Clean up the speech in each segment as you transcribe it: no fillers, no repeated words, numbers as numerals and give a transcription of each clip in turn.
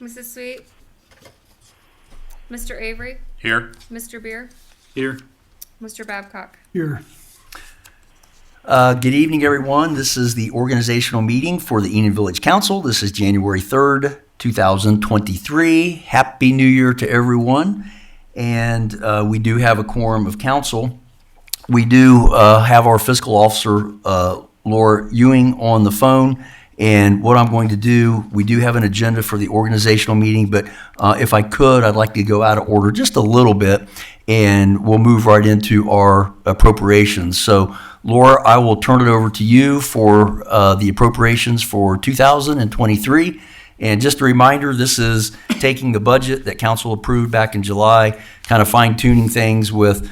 Mrs. Sweet? Mr. Avery? Here. Mr. Beer? Here. Mr. Babcock? Here. Good evening, everyone. This is the organizational meeting for the Enon Village Council. This is January 3rd, 2023. Happy New Year to everyone. And we do have a quorum of council. We do have our fiscal officer, Laura Ewing, on the phone. And what I'm going to do, we do have an agenda for the organizational meeting, but if I could, I'd like to go out of order just a little bit, and we'll move right into our appropriations. So, Laura, I will turn it over to you for the appropriations for 2023. And just a reminder, this is taking the budget that council approved back in July, kind of fine-tuning things with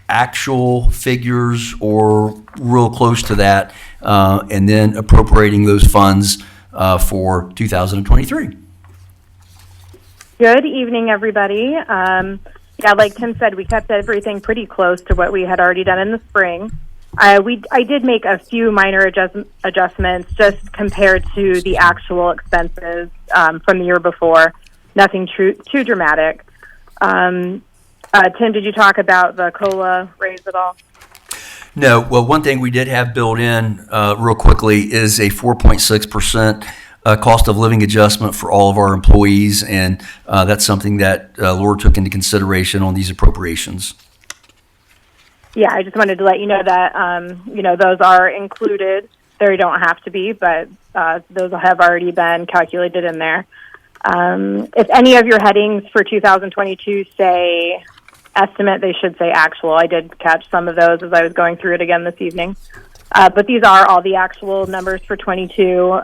actual figures or real close to that, and then appropriating those funds for 2023. Good evening, everybody. Yeah, like Tim said, we kept everything pretty close to what we had already done in the spring. I did make a few minor adjustments just compared to the actual expenses from the year before. Nothing too dramatic. Tim, did you talk about the COLA raise at all? No. Well, one thing we did have built in real quickly is a 4.6% cost of living adjustment for all of our employees, and that's something that Laura took into consideration on these appropriations. Yeah, I just wanted to let you know that, those are included. They don't have to be, but those have already been calculated in there. If any of your headings for 2022 say estimate, they should say actual. I did catch some of those as I was going through it again this evening. But these are all the actual numbers for 22.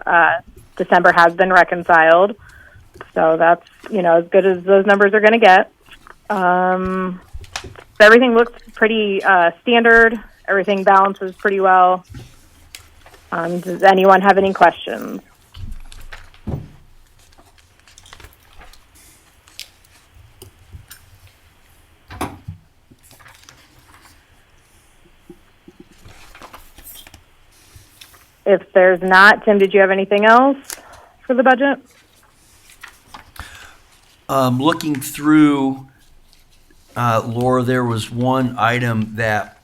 December has been reconciled. So that's, as good as those numbers are going to get. Everything looks pretty standard. Everything balances pretty well. Does anyone have any questions? If there's not, Tim, did you have anything else for the budget? Looking through, Laura, there was one item that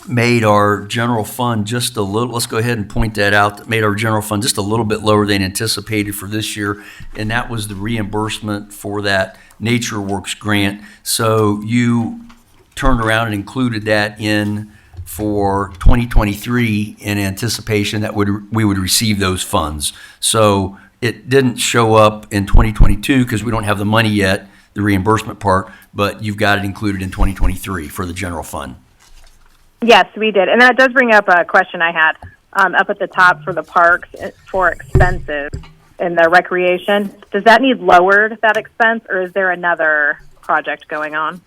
made our general fund just a little, let's go ahead and point that out, that made our general fund just a little bit lower than anticipated for this year, and that was the reimbursement for that Nature Works grant. So you turned around and included that in for 2023 in anticipation that we would receive those funds. So it didn't show up in 2022 because we don't have the money yet, the reimbursement part, but you've got it included in 2023 for the general fund. Yes, we did. And that does bring up a question I had up at the top for the parks for expenses in the recreation. Does that need lowered, that expense, or is there another project going on?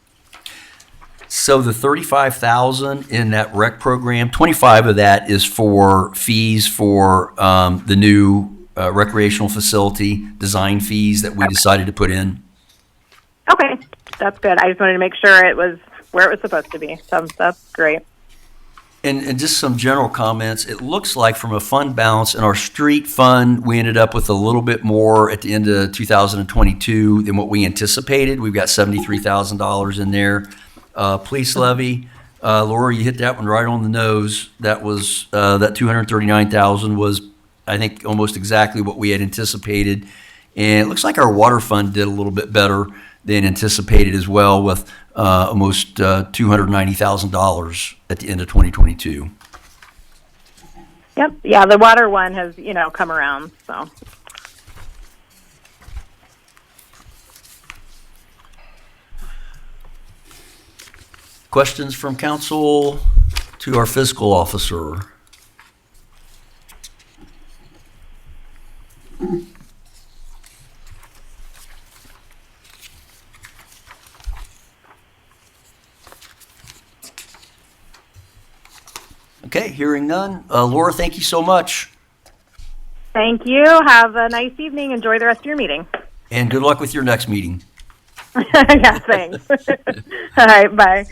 So the $35,000 in that rec program, 25 of that is for fees for the new recreational facility design fees that we decided to put in. Okay, that's good. I just wanted to make sure it was where it was supposed to be. So that's great. And just some general comments. It looks like from a fund balance in our street fund, we ended up with a little bit more at the end of 2022 than what we anticipated. We've got $73,000 in there. Police levy, Laura, you hit that one right on the nose. That was that $239,000 was, I think, almost exactly what we had anticipated. And it looks like our water fund did a little bit better than anticipated as well, with almost $290,000 at the end of 2022. Yep. Yeah, the water one has, come around. So. Questions from council to our fiscal officer? Okay, hearing none. Laura, thank you so much. Thank you. Have a nice evening. Enjoy the rest of your meeting. And good luck with your next meeting. Yeah, thanks. All right, bye.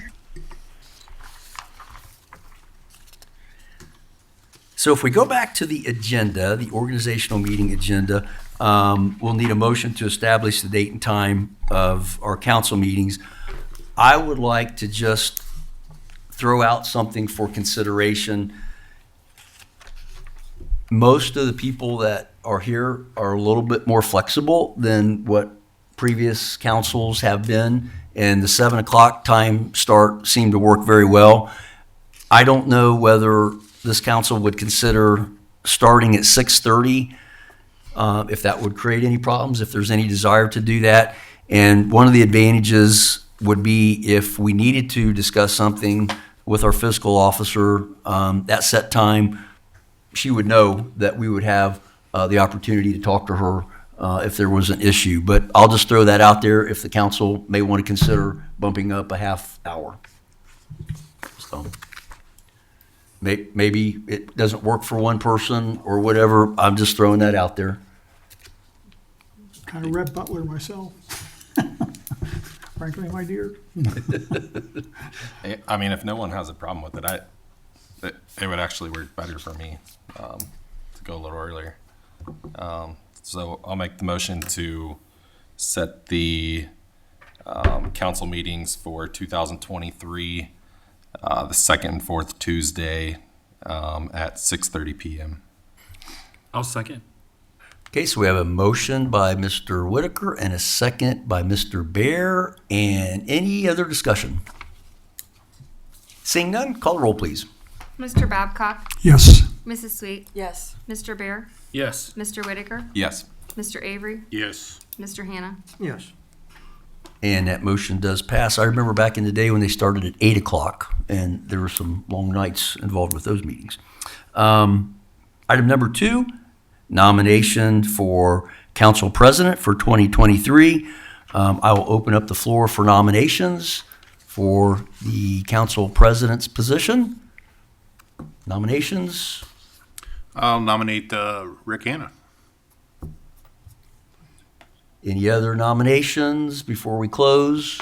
So if we go back to the agenda, the organizational meeting agenda, we'll need a motion to establish the date and time of our council meetings. I would like to just throw out something for consideration. Most of the people that are here are a little bit more flexible than what previous councils have been, and the 7 o'clock time start seemed to work very well. I don't know whether this council would consider starting at 6:30, if that would create any problems, if there's any desire to do that. And one of the advantages would be if we needed to discuss something with our fiscal officer, that set time, she would know that we would have the opportunity to talk to her if there was an issue. But I'll just throw that out there if the council may want to consider bumping up a half hour. So maybe it doesn't work for one person or whatever. I'm just throwing that out there. Kind of Red Butler myself. Frankly, my dear. I mean, if no one has a problem with it, it would actually work better for me to go a little earlier. So I'll make the motion to set the council meetings for 2023, the second and fourth Tuesday at 6:30 p.m. I'll second. Okay, so we have a motion by Mr. Whitaker and a second by Mr. Bear. And any other discussion? Seeing none, call the roll, please. Mr. Babcock? Yes. Mrs. Sweet? Yes. Mr. Bear? Yes. Mr. Whitaker? Yes. Mr. Avery? Yes. Mr. Hannah? Yes. And that motion does pass. I remember back in the day when they started at 8 o'clock, and there were some long nights involved with those meetings. Item number 2, nomination for council president for 2023. I will open up the floor for nominations for the council president's position. Nominations. I'll nominate Rick Hanna. Any other nominations before we close?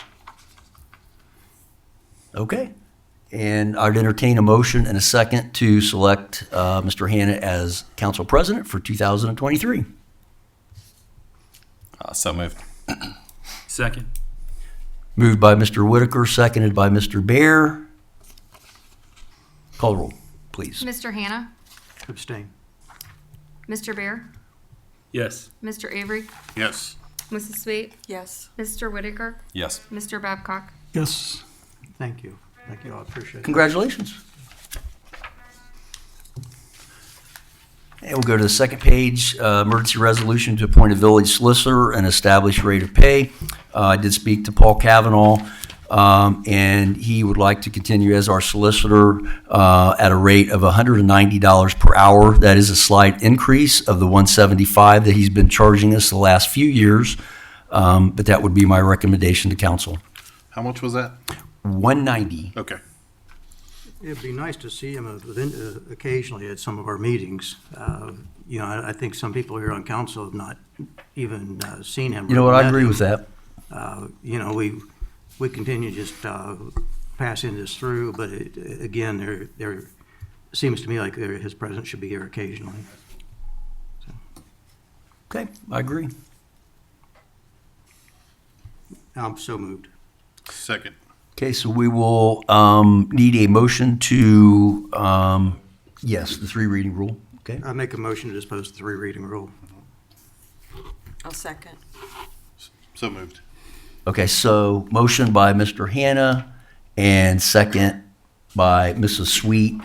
Okay. And I'd entertain a motion and a second to select Mr. Hannah as council president for 2023. So moved. Second. Moved by Mr. Whitaker, seconded by Mr. Bear. Call the roll, please. Mr. Hannah? Abstain. Mr. Bear? Yes. Mr. Avery? Yes. Mrs. Sweet? Yes. Mr. Whitaker? Yes. Mr. Babcock? Yes. Thank you. Thank you. I appreciate it. Congratulations. And we'll go to the second page, emergency resolution to appoint a village solicitor and establish rate of pay. I did speak to Paul Cavanaugh, and he would like to continue as our solicitor at a rate of $190 per hour. That is a slight increase of the $175 that he's been charging us the last few years, but that would be my recommendation to council. How much was that? $190. Okay. It'd be nice to see him occasionally at some of our meetings. You know, I think some people here on council have not even seen him. You know what, I met agree him. with that. You know, we continue just passing this through, but again, there seems to me like his presence should be here occasionally. Okay, I agree. I'm so moved. Second. Okay, so we will need a motion to, yes, the 3 reading rule. Okay, I make a motion to dispose of the 3 reading rule. I'll second. So moved. okay, so motion by Mr. Hannah and second by Mrs. Sweet.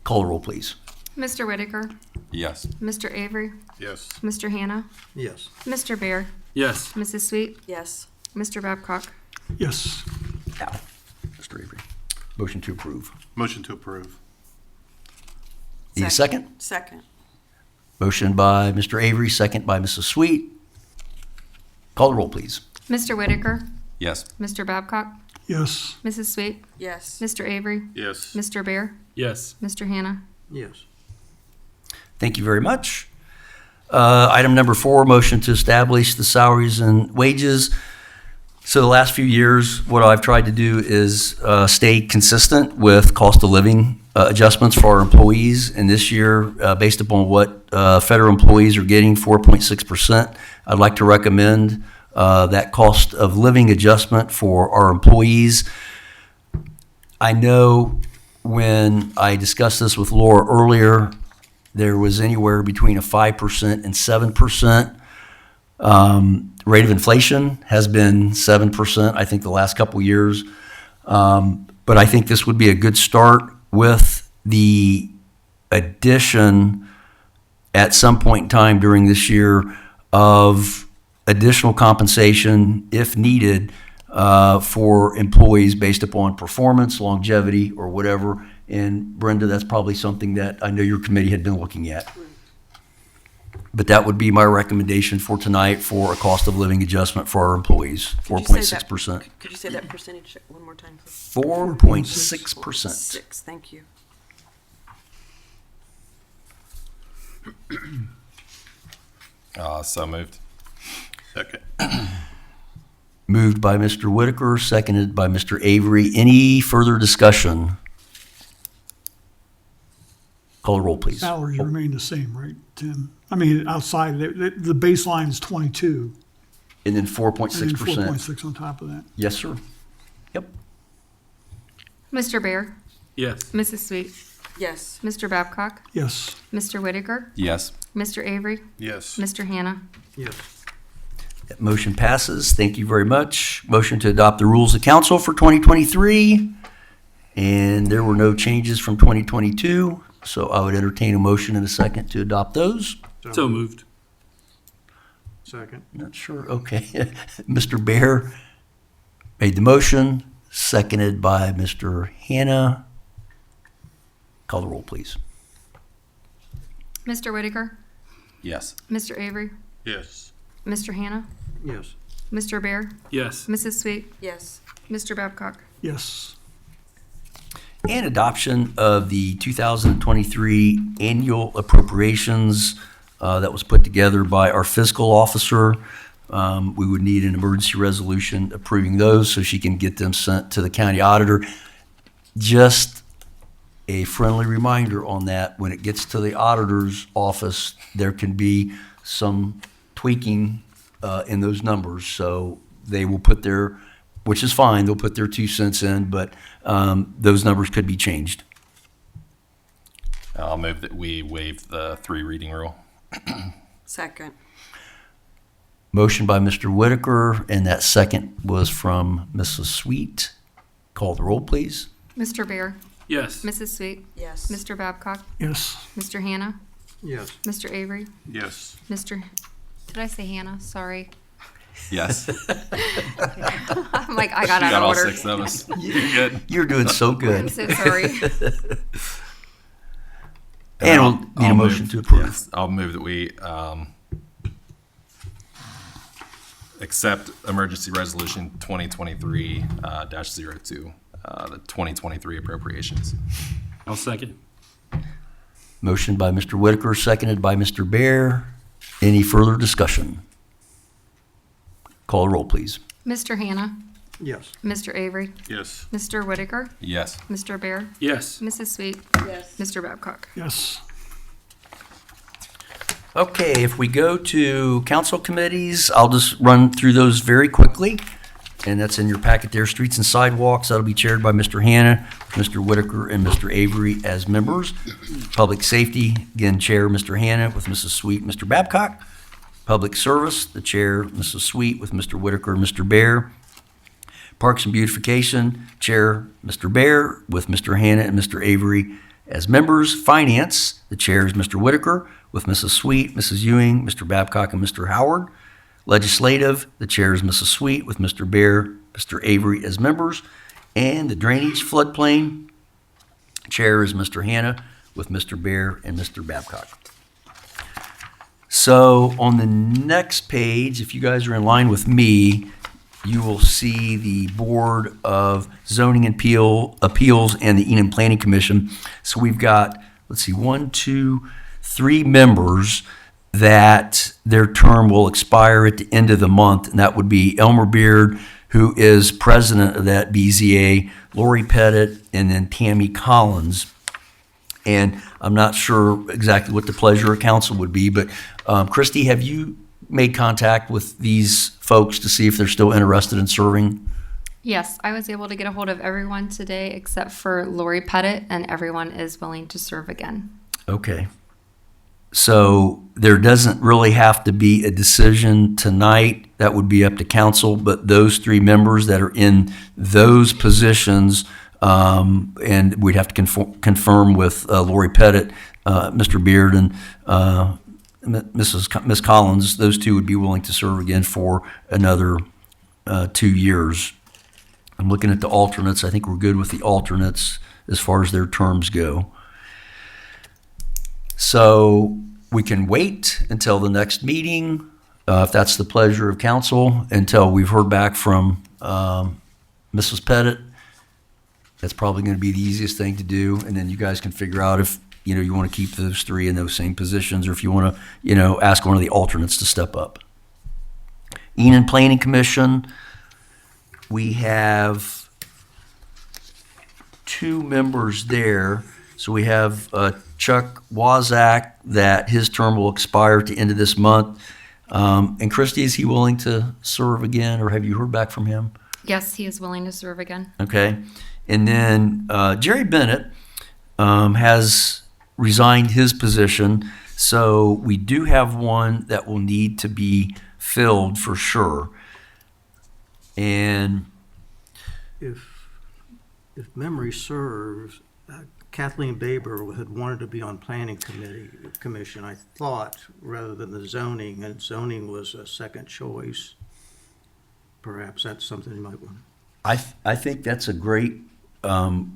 Call the roll, please. Mr. Whitaker? Yes. Mr. Avery? Yes. Mr. Hannah? Yes. Mr. Bear? Yes. Mrs. Sweet? Yes. Mr. Babcock? Yes. Now, Mr. Avery. Motion to approve. Motion to approve. Need a second? Second. Motion by Mr. Avery, second by Mrs. Sweet. Call the roll, please. Mr. Whitaker? Yes. Mr. Babcock? Yes. Mrs. Sweet? Yes. Mr. Avery? Yes. Mr. Bear? Yes. Mr. Hannah? Yes. Thank you very much. Item number 4, motion to establish the salaries and wages. So the last few years, what I've tried to do is stay consistent with cost of living adjustments for our employees. And this year, based upon what federal employees are getting, 4.6%, I'd like to recommend that cost of living adjustment for our employees. I know when I discussed this with Laura earlier, there was anywhere between a 5% and 7%. Rate of inflation has been 7%, I think, the last couple of years. But I think this would be a good start with the addition at some point in time during this year of additional compensation, if needed, for employees based upon performance, longevity, or whatever. And Brenda, that's probably something that I know your committee had been looking at. But that would be my recommendation for tonight for a cost of living adjustment for our employees, Could you say that- 4.6%. Could you say that percentage one more time, please? 4.6%. 6, thank you. So moved. Second. Moved by Mr. Whitaker, seconded by Mr. Avery. Any further discussion? Call the roll, please. Salaries remain the same, right, Tim? I mean, outside, the baseline is 22. And then And then 4.6%. 4.6 on top of that. Yes, sir. Yep. Mr. Bear, Yes. Mrs. Sweet, Yes. Mr. Babcock, Yes. Mr. Whitaker, Yes. Mr. Avery, Yes. Mr. Hannah. Yes. That motion passes. Thank you very much. Motion to adopt the rules of council for 2023. And there were no changes from 2022, so I would entertain a motion in a second to adopt those. So moved. Second. Not sure. Okay. Mr. Bear made the motion, seconded by Mr. Hannah. Call the roll, please. Mr. Whitaker, Yes. Mr. Avery, Yes. Mr. Hannah, Yes. Mr. Bear, Yes. Mrs. Sweet, Yes. Mr. Babcock. Yes. And adoption of the 2023 annual appropriations that was put together by our fiscal officer. We would need an emergency resolution approving those so she can get them sent to the county auditor. Just a friendly reminder on that, when it gets to the auditor's office, there can be some tweaking in those numbers. So they will put their, which is fine, they'll put their 2 cents in, but those numbers could be changed. I'll move that we waive the 3 reading rule. Second. Motion by Mr. Whitaker, and that second was from Mrs. Sweet. Call the roll, please. Mr. Bear, Yes. Mrs. Sweet, Yes. Mr. Babcock, Yes. Mr. Hannah, Yes. Mr. Avery, Yes. Mr. Did I say Hannah? Sorry. Yes. I'm like, I She got got out of all order. 6 of us. You're good. You're doing so I'm good. so sorry. And we'll need a motion to approve. Yes, I'll move that we accept emergency resolution 2023-02, the 2023 appropriations. I'll second. Motion by Mr. Whitaker, seconded by Mr. Bear. Any further discussion? Call the roll, please. Mr. Hannah, Yes. Mr. Avery, Yes. Mr. Whitaker, Yes. Mr. Bear, Yes. Mrs. Sweet, Yes. Mr. Babcock. Yes. Okay, if we go to council committees, I'll just run through those very quickly. And that's in your packet there, Streets and Sidewalks. That'll be chaired by Mr. Hannah, Mr. Whitaker, and Mr. Avery as members. Public Safety, again, Chair Mr. Hannah with Mrs. Sweet, Mr. Babcock. Public Service, the Chair, Mrs. Sweet with Mr. Whitaker, Mr. Bear. Parks and Beautification, Chair Mr. Bear with Mr. Hannah and Mr. Avery as members. Finance, the Chair is Mr. Whitaker with Mrs. Sweet, Mrs. Ewing, Mr. Babcock, and Mr. Howard. Legislative, the Chair is Mrs. Sweet with Mr. Bear, Mr. Avery as members. And the Drainage Floodplain, Chair is Mr. Hannah with Mr. Bear and Mr. Babcock. So on the next page, if you guys are in line with me, you will see the Board of Zoning and Appeals and the Enon Planning Commission. So we've got, let's see, 1, 2, 3 members that their term will expire at the end of the month, and that would be Elmer Beard, who is president of that BZA, Lori Pettit, and then Tammy Collins. And I'm not sure exactly what the pleasure of council would be, but Christy, have you made contact with these folks to see if they're still interested in serving? Yes, I was able to get a hold of everyone today except for Lori Pettit, and everyone is willing to serve again. Okay. So there doesn't really have to be a decision tonight. That would be up to council, but those three members that are in those positions, and we'd have to confirm with Lori Pettit, Mr. Beard, and Miss Collins. Those two would be willing to serve again for another 2 years. I'm looking at the alternates. I think we're good with the alternates as far as their terms go. So we can wait until the next meeting, if that's the pleasure of council, until we've heard back from Mrs. Pettit. That's probably going to be the easiest thing to do, and then you guys can figure out if you want to keep those three in those same positions, or if you want to ask one of the alternates to step up. Enon Planning Commission, we have 2 members there. So we have Chuck Wazak, that his term will expire at the end of this month. And Christy, is he willing to serve again, or have you heard back from him? Yes, he is willing to serve again. Okay. And then Jerry Bennett has resigned his position. So we do have one that will need to be filled for sure. And If memory serves, Kathleen Baber had wanted to be on planning commission, I thought, rather than the zoning, and zoning was a second choice. Perhaps that's something you might want. I think that's a great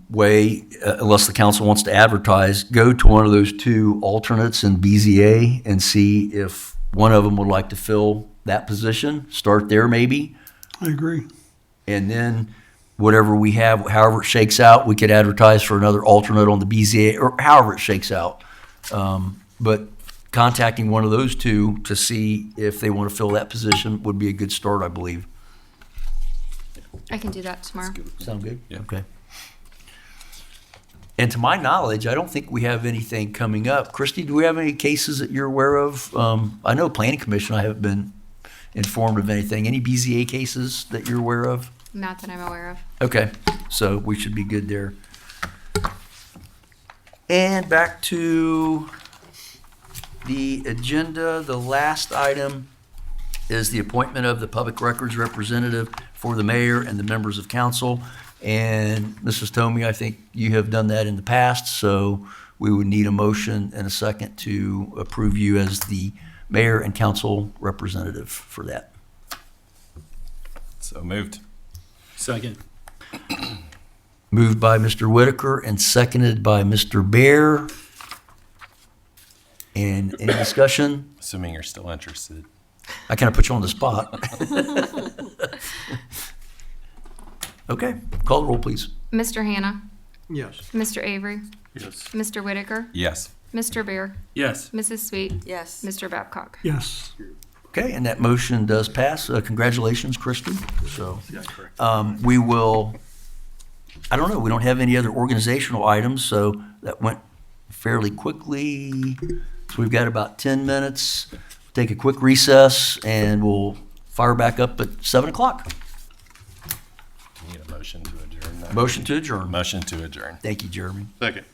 way, unless the council wants to advertise, go to one of those 2 alternates in BZA and see if one of them would like to fill that position. Start there maybe. I agree. And then whatever we have, however it shakes out, we could advertise for another alternate on the BZA, or however it shakes out. But contacting one of those 2 to see if they want to fill that position would be a good start, I believe. I can do that tomorrow. Sound good? Yeah. Okay. And to my knowledge, I don't think we have anything coming up. Christy, do we have any cases that you're aware of? I know Planning Commission, I haven't been informed of anything. Any BZA cases that you're aware of? Not that I'm aware of. Okay, so we should be good there. And back to the agenda, the last item is the appointment of the public records representative for the mayor and the members of council. And Mrs. Tomey, I think you have done that in the past, so we would need a motion and a second to approve you as the mayor and council representative for that. So moved. Second. Moved by Mr. Whitaker and seconded by Mr. Bear. And any discussion? Assuming you're still interested. I kind of put you on the spot. Okay, call the roll, please. Mr. Hannah, Yes. Mr. Avery, Yes. Mr. Whitaker, Yes. Mr. Bear, Yes. Mrs. Sweet, Yes. Mr. Babcock. Yes. Okay, and that motion does pass. Congratulations, Christy. So, we will, I don't know, we don't have any other organizational items, so that went fairly quickly. So we've got about 10 minutes. Take a quick recess, and we'll fire back up at 7 o'clock. We need a motion to adjourn. now. Motion to adjourn. Motion to adjourn. Thank you, Jeremy. Second.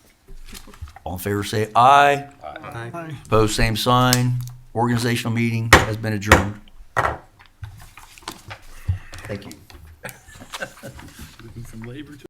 All in favor, say aye. Aye. Aye. Opposed, same sign. Organizational meeting has been adjourned. Thank you. From labor to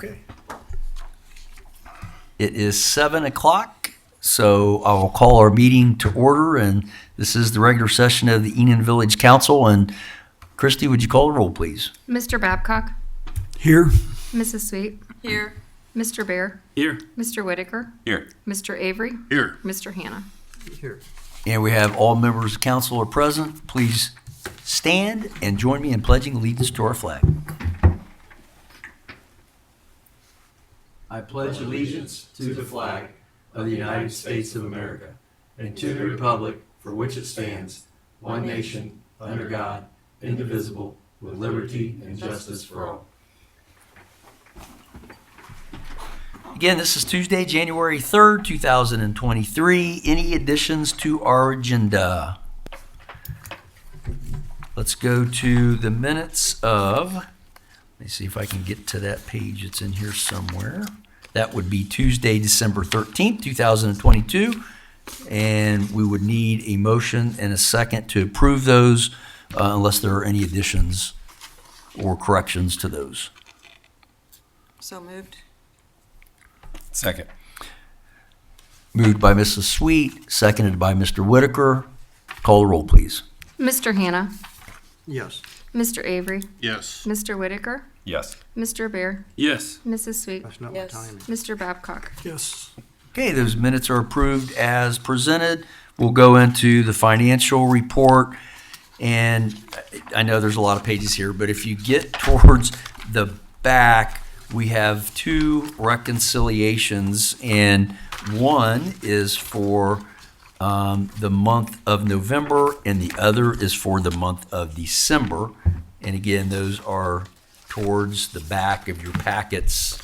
Okay. It is 7 o'clock, so I will call our meeting to order, and this is the regular session of the Enon Village Council. And Christy, would you call the roll, please? Mr. Babcock, Here, Mrs. Sweet, Here. Mr. Bear, Here. Mr. Whitaker, Here. Mr. Avery, Here. Mr. Hannah. Here. And we have all members of council are present. Please stand and join me in pledging allegiance to our flag. I pledge allegiance to the flag of the United States of America and to the republic for which it stands, one nation, under God, indivisible, with liberty and justice for all. Again, this is Tuesday, January 3rd, 2023. Any additions to our agenda? Let's go to the minutes of, let me see if I can get to that page. It's in here somewhere. That would be Tuesday, December 13th, 2022. And we would need a motion and a second to approve those unless there are any additions or corrections to those. So moved. Second. Moved by Mrs. Sweet, seconded by Mr. Whitaker. Call the roll, please. Mr. Hannah, Yes. Mr. Avery, Yes. Mr. Whitaker, Yes. Mr. Bear, Yes. Mrs. Sweet, That's not Yes. my timing. Mr. Babcock. yes. Okay, those minutes are approved as presented. We'll go into the financial report. And I know there's a lot of pages here, but if you get towards the back, we have two reconciliations, and one is for the month of November, and the other is for the month of December. And again, those are towards the back of your packets.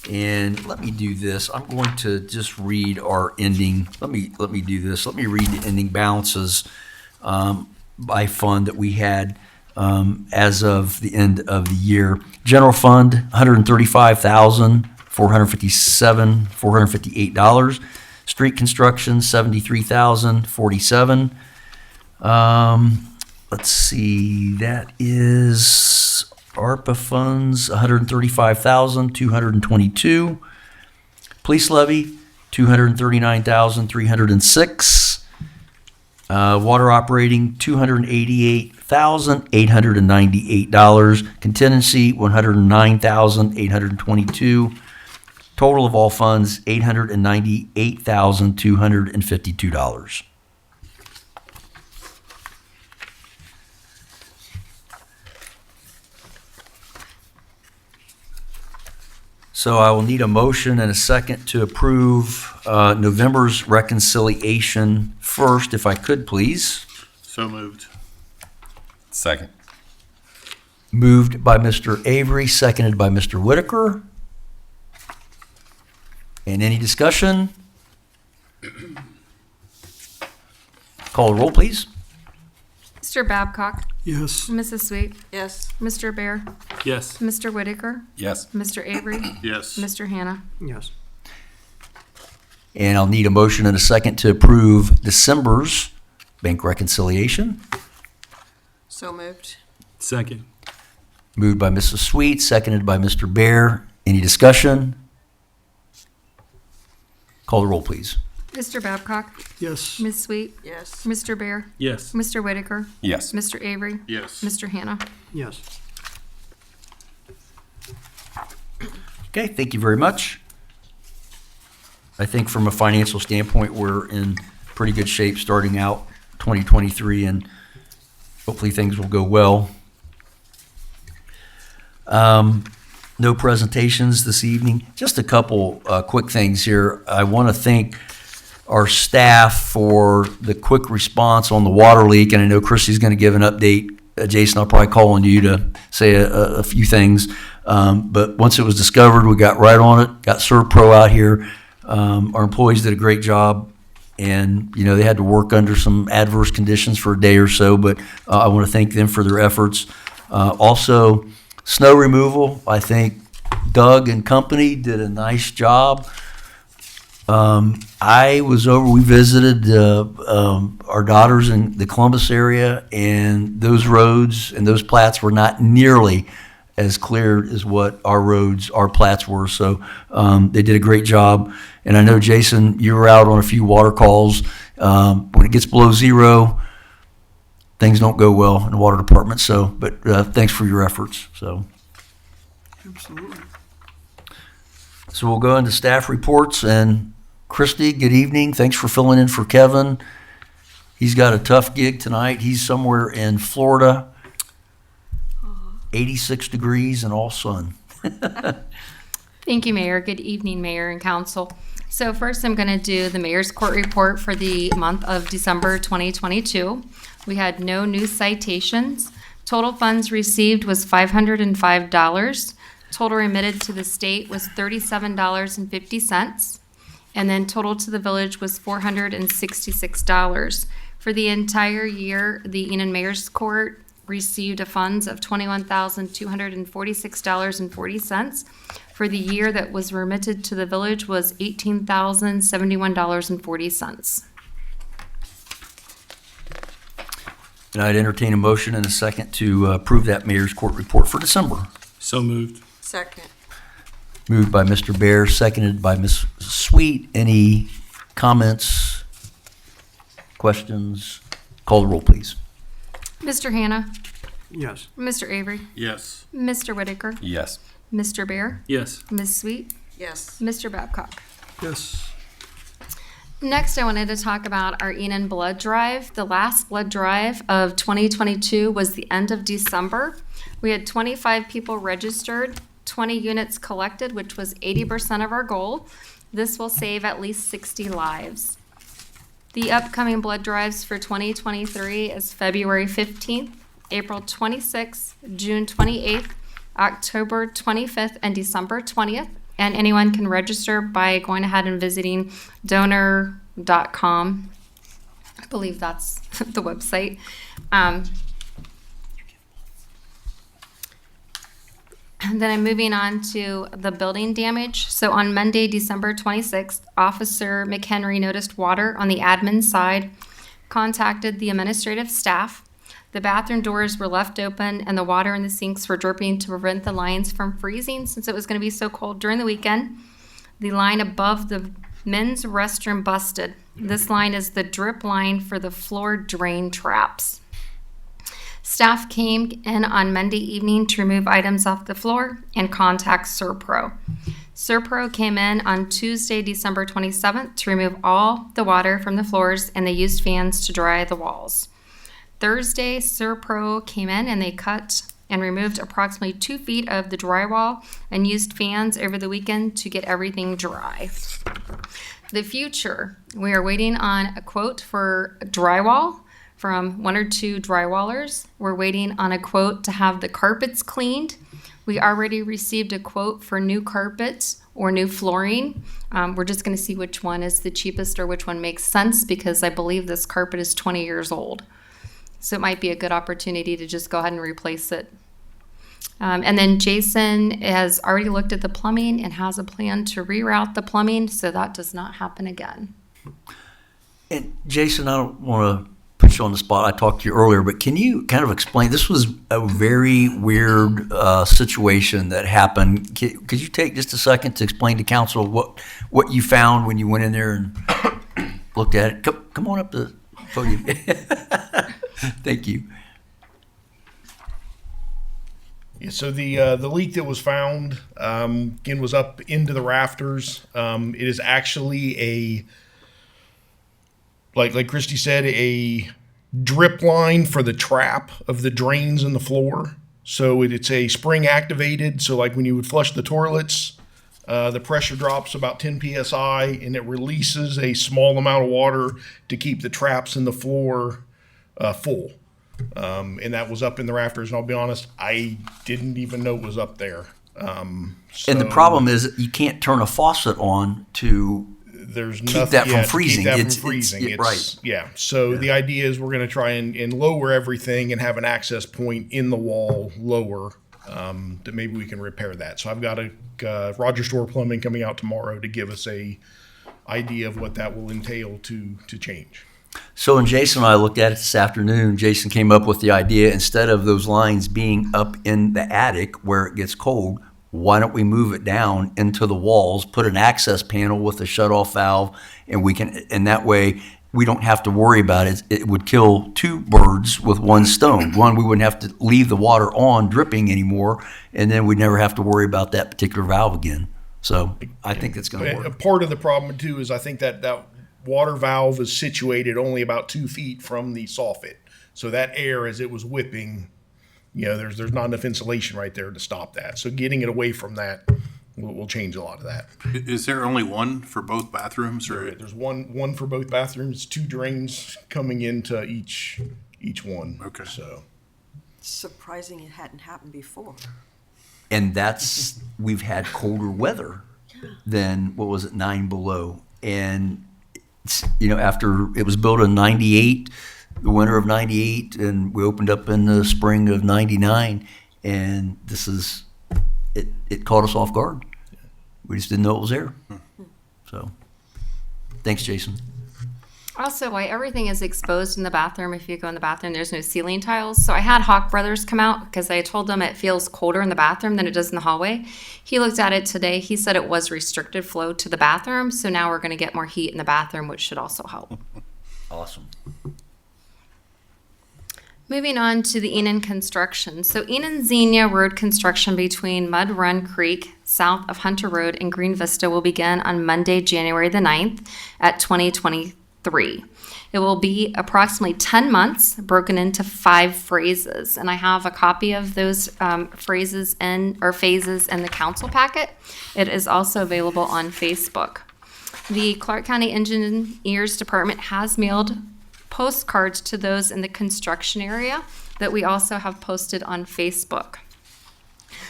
And let me do this. I'm going to just read our ending. Let me do this. Let me read the ending balances by fund that we had as of the end of the year. General fund, $135,458. Street construction, $73,047. Let's see. That is ARPA funds, $135,222. Police levy, $239,306. Water operating, $288,898. Contingency, $109,822. Total of all funds, $898,252. So I will need a motion and a second to approve November's reconciliation first, if I could, please. So moved. Second. Moved by Mr. Avery, seconded by Mr. Whitaker. And any discussion? Call the roll, please. Mr. Babcock, Yes, Mrs. Sweet, Yes. Mr. Bear, Yes. Mr. Whitaker, Yes. Mr. Avery, Yes. Mr. Hannah. Yes. And I'll need a motion and a second to approve December's bank reconciliation. So moved. Second. Moved by Mrs. Sweet, seconded by Mr. Bear. Any discussion? Call the roll, please. Mr. Babcock, yes. Ms. Sweet, Yes. Mr. Bear, Yes. Mr. Whitaker, Yes. Mr. Avery, Yes. Mr. Hannah. Yes. Okay, thank you very much. I think from a financial standpoint, we're in pretty good shape starting out 2023, and hopefully things will go well. No presentations this evening. Just a couple quick things here. I want to thank our staff for the quick response on the water leak, and I know Christy's going to give an update. Jason, I'll probably call on you to say a few things. But once it was discovered, we got right on it, got ServPro out here. Our employees did a great job, and, you know, they had to work under some adverse conditions for a day or so, but I want to thank them for their efforts. Also, snow removal, I think Doug and company did a nice job. I was over, we visited our daughters in the Columbus area, and those roads and those plats were not nearly as clear as what our roads, our plats were. So they did a great job. And I know, Jason, you were out on a few water calls. When it gets below zero, things don't go well in the water department. So, but thanks for your efforts. So. Absolutely. So we'll go into staff reports, and Christy, good evening. Thanks for filling in for Kevin. He's got a tough gig tonight. He's somewhere in Florida, 86 degrees and all sun. Thank you, Mayor. Good evening, Mayor and Council. So first, I'm going to do the Mayor's Court report for the month of December 2022. We had no new citations. Total funds received was $505. Total remitted to the state was $37.50. And then total to the village was $466. For the entire year, the Enon Mayor's Court received a funds of $21,246.40. For the year that was remitted to the village was $18,071.40. And I'd entertain a motion and a second to approve that Mayor's Court report for December. So moved. Second. Moved by Mr. Bear, seconded by Ms. Sweet. Any comments, questions? Call the roll, please. Mr. Hannah, Yes. Mr. Avery, Yes. Mr. Whitaker, Yes. Mr. Bear, Yes. Ms. Sweet, Yes. Mr. Babcock. Yes. Next, I wanted to talk about our Enon blood drive. The last blood drive of 2022 was the end of December. We had 25 people registered, 20 units collected, which was 80% of our goal. This will save at least 60 lives. The upcoming blood drives for 2023 is February 15th, April 26th, June 28th, October 25th, and December 20th. And anyone can register by going ahead and visiting donor.com. I believe that's the website. And then I'm moving on to the building damage. So on Monday, December 26th, Officer McHenry noticed water on the admin side, contacted the administrative staff. The bathroom doors were left open and the water in the sinks were dripping to prevent the lines from freezing since it was going to be so cold during the weekend. The line above the men's restroom busted. This line is the drip line for the floor drain traps. Staff came in on Monday evening to remove items off the floor and contact Serpro. Serpro came in on Tuesday, December 27th to remove all the water from the floors and they used fans to dry the walls. Thursday, Serpro came in and they cut and removed approximately 2 feet of the drywall and used fans over the weekend to get everything dry. The future, we are waiting on a quote for drywall from 1 or 2 drywallers. We're waiting on a quote to have the carpets cleaned. We already received a quote for new carpets or new flooring. We're just going to see which one is the cheapest or which one makes sense because I believe this carpet is 20 years old. So it might be a good opportunity to just go ahead and replace it. And then Jason has already looked at the plumbing and has a plan to reroute the plumbing so that does not happen again. And Jason, I don't want to put you on the spot. I talked to you earlier, but can you kind of explain? This was a very weird situation that happened. Could you take just a second to explain to council what you found when you went in there and looked at it? Come on up to the podium. Thank you. Yeah, so the leak that was found again was up into the rafters. It is actually like Christy said, a drip line for the trap of the drains in the floor. So it's a spring activated. So like when you would flush the toilets, the pressure drops about 10 psi and it releases a small amount of water to keep the traps in the floor full. And that was up in the rafters. And I'll be honest, I didn't even know it was up there. And the problem is you can't turn a faucet on to keep that from freezing. Right. Yeah. So the idea is we're going to try and lower everything and have an access point in the wall lower that maybe we can repair that. So I've got a Roger Store Plumbing coming out tomorrow to give us a idea of what that will entail to change. So when Jason and I looked at it this afternoon, Jason came up with the idea, instead of those lines being up in the attic where it gets cold, why don't we move it down into the walls, put an access panel with a shut-off valve, and that way we don't have to worry about it. It would kill two birds with one stone. One, we wouldn't have to leave the water on dripping anymore, and then we'd never have to worry about that particular valve again. So I think it's going to A work. part of the problem too is I think that water valve is situated only about 2 feet from the soffit. So that air, as it was whipping, there's not enough insulation right there to stop that. So getting it away from that will change a lot of that. Is there only one for both bathrooms, or? There's one for both bathrooms, 2 drains coming into each one. Okay. So Surprising it hadn't happened before. And we've had colder weather than, 9 below. And, after it was built in 98, the winter of 98, and we opened up in the spring of 99, and it caught us off guard. We just didn't know it was there. So, thanks, Jason. Also, why everything is exposed in the bathroom. If you go in the bathroom, there's no ceiling tiles. So I had Hawk Brothers come out because I told them it feels colder in the bathroom than it does in the hallway. He looked at it today. He said it was restricted flow to the bathroom. So now we're going to get more heat in the bathroom, which should also help. Awesome. Moving on to the Enon construction. So Enon Xenia Road construction between Mud Run Creek, south of Hunter Road, and Green Vista will begin on Monday, January the 9th at 2023. It will be approximately 10 months, broken into 5 phases. And I have a copy of those phases in the council packet. It is also available on Facebook. The Clark County Engineers Department has mailed postcards to those in the construction area that we also have posted on Facebook.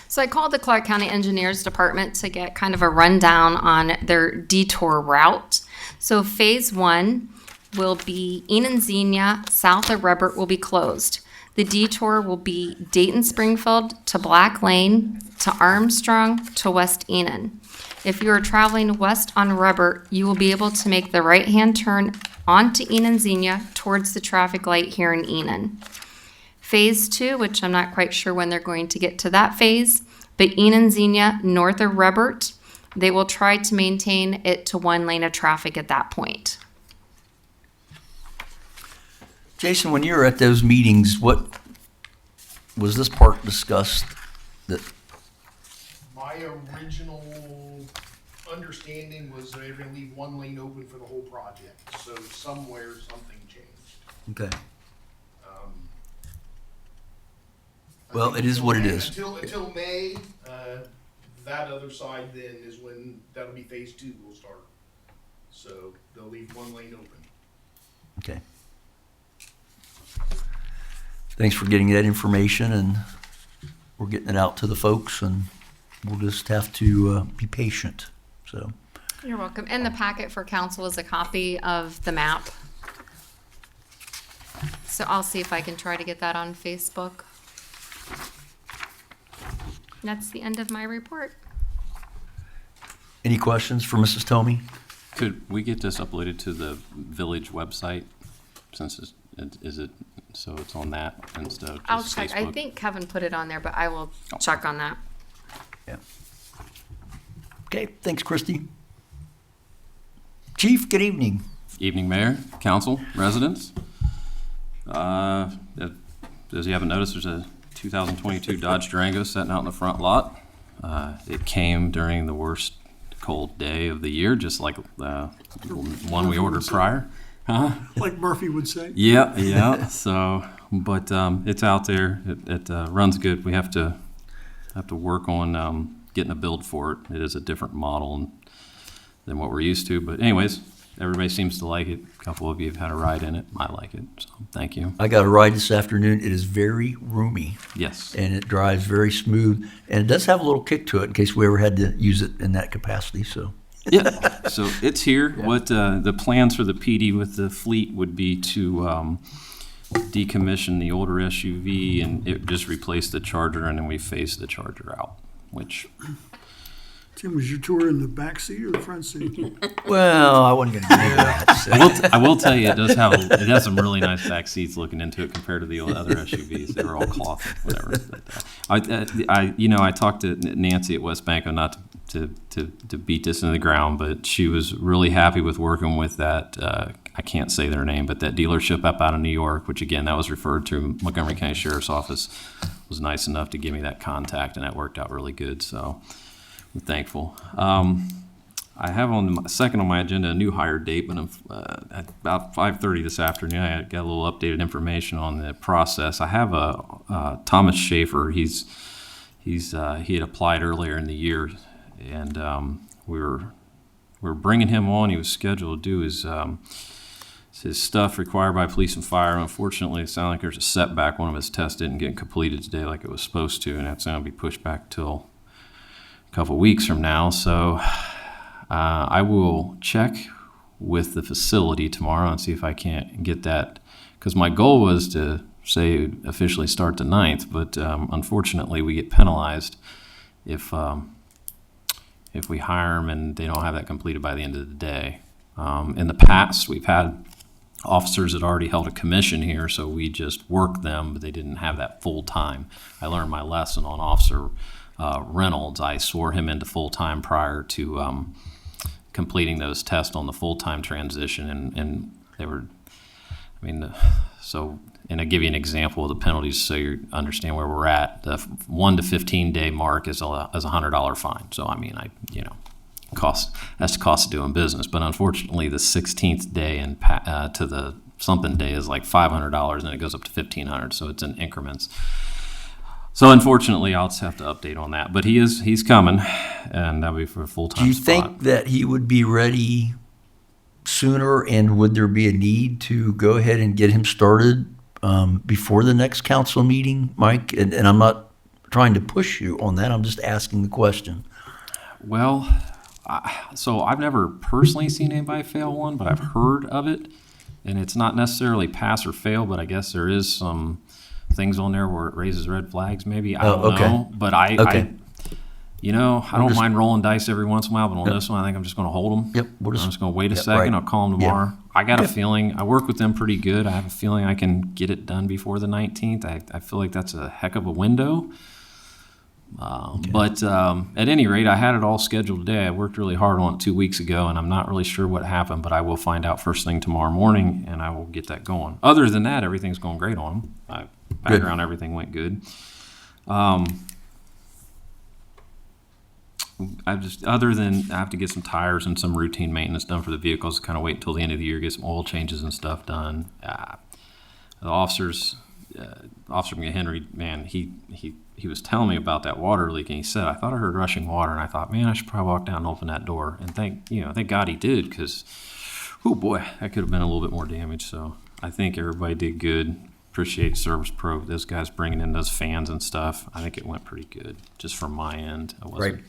So I called the Clark County Engineers Department to get kind of a rundown on their detour route. So phase 1 will be Enon Xenia, south of Rebert, will be closed. The detour will be Dayton Springfield to Black Lane to Armstrong to West Enon. If you are traveling west on Rebert, you will be able to make the right-hand turn onto Enon Xenia towards the traffic light here in Enon. Phase 2, which I'm not quite sure when they're going to get to that phase, but Enon Xenia north of Rebert, they will try to maintain it to 1 lane of traffic at that point. Jason, when you were at those meetings, what was this part discussed? That my original understanding was they were going to leave 1 lane open for the whole project. So somewhere something changed. okay. Well, it is what it is. Until May, that other side then is when that'll be phase 2 will start. So they'll leave 1 lane open. Okay. Thanks for getting that information, and we're getting it out to the folks, and we'll just have to be patient. So. You're welcome. And the packet for council is a copy of the map. So I'll see if I can try to get that on Facebook. That's the end of my report. Any questions for Mrs. Tomey? Could we get this uploaded to the village website, since so it's on that instead of just I'll check. Facebook? I think Kevin put it on there, but I will check on that. Yeah. Okay, thanks, Christy. Chief, good evening. Evening, Mayor, Council, residents. As you haven't noticed, there's a 2022 Dodge Durango sitting out in the front lot. It came during the worst cold day of the year, just like the one we ordered prior. Like Murphy would say. Yeah. So, but it's out there. It runs good. We have to work on getting a build for it. It is a different model than what we're used to. But anyways, everybody seems to like it. A couple of you have had a ride in it. I like it. So thank you. I got a ride this afternoon. It is very roomy. Yes. And it drives very smooth. And it does have a little kick to it in case we ever had to use it in that capacity. So. Yeah. So it's here. Yeah. What the plans for the PD with the fleet would be to decommission the older SUV and just replace the Charger, and then we phase the Charger out, which Tim, was your tour in the back seat or the front seat? Well, I wasn't going to do that. So. I will tell you, it has some really nice back seats looking into it compared to the other SUVs. They were all cloth, whatever. But, I talked to Nancy at West Banco, not to beat this into the ground, but she was really happy with working with that. I can't say their name, but that dealership up out of New York, which again, that was referred to Montgomery County Sheriff's Office, was nice enough to give me that contact, and that worked out really good. So I'm thankful. I have on second on my agenda a new hire date, but at about 5:30 this afternoon, I got a little updated information on the process. I have a Thomas Schaefer. He had applied earlier in the year, and we're bringing him on. He was scheduled to do his stuff required by police and fire. Unfortunately, it sounds like there's a setback. One of his tests didn't get completed today like it was supposed to, and that's going to be pushed back till a couple weeks from now. So I will check with the facility tomorrow and see if I can't get that, because my goal was to say officially start the 9th, but unfortunately we get penalized if we hire them and they don't have that completed by the end of the day. In the past, we've had officers that already held a commission here, so we just worked them, but they didn't have that full time. I learned my lesson on Officer Reynolds. I swore him into full time prior to completing those tests on the full time transition, and they were, and I give you an example of the penalties so you understand where we're at. The 1 to 15 day mark is a $100 fine. So that's the cost of doing business. But unfortunately, the 16th day and to the something day is like $500, and it goes up to $1,500. So it's in increments. So unfortunately, I'll just have to update on that. But he's coming, and that'll be for a full time. Do you spot. think that he would be ready sooner, and would there be a need to go ahead and get him started before the next council meeting, Mike? And I'm not trying to push you on that. I'm just asking the question. Well, so I've never personally seen anybody fail one, but I've heard of it, and it's not necessarily pass or fail, but I guess there is some things on there where it raises red flags. Maybe I don't know, but I don't mind rolling dice every once in a while, but on this one, I think I'm just going to hold them. Yep, I'm just going to wait a second. right. I'll call them tomorrow. I got a feeling I work with them pretty good. I have a feeling I can get it done before the 19th. I feel like that's a heck of a window. But at any rate, I had it all scheduled today. I worked really hard on it 2 weeks ago, and I'm not really sure what happened, but I will find out first thing tomorrow morning, and I will get that going. Other than that, everything's going great on them. Background, everything went good. I have to get some tires and some routine maintenance done for the vehicles, kind of wait until the end of the year, get some oil changes and stuff done. The officers, Officer McHenry, man, he was telling me about that water leak, and he said, I thought I heard rushing water, and I thought, man, I should probably walk down and open that door. And thank God he did, because, oh boy, that could have been a little bit more damage. So I think everybody did good. Appreciate Service Pro. Those guys bringing in those fans and stuff. I think it went pretty good, just from my end. I wasn't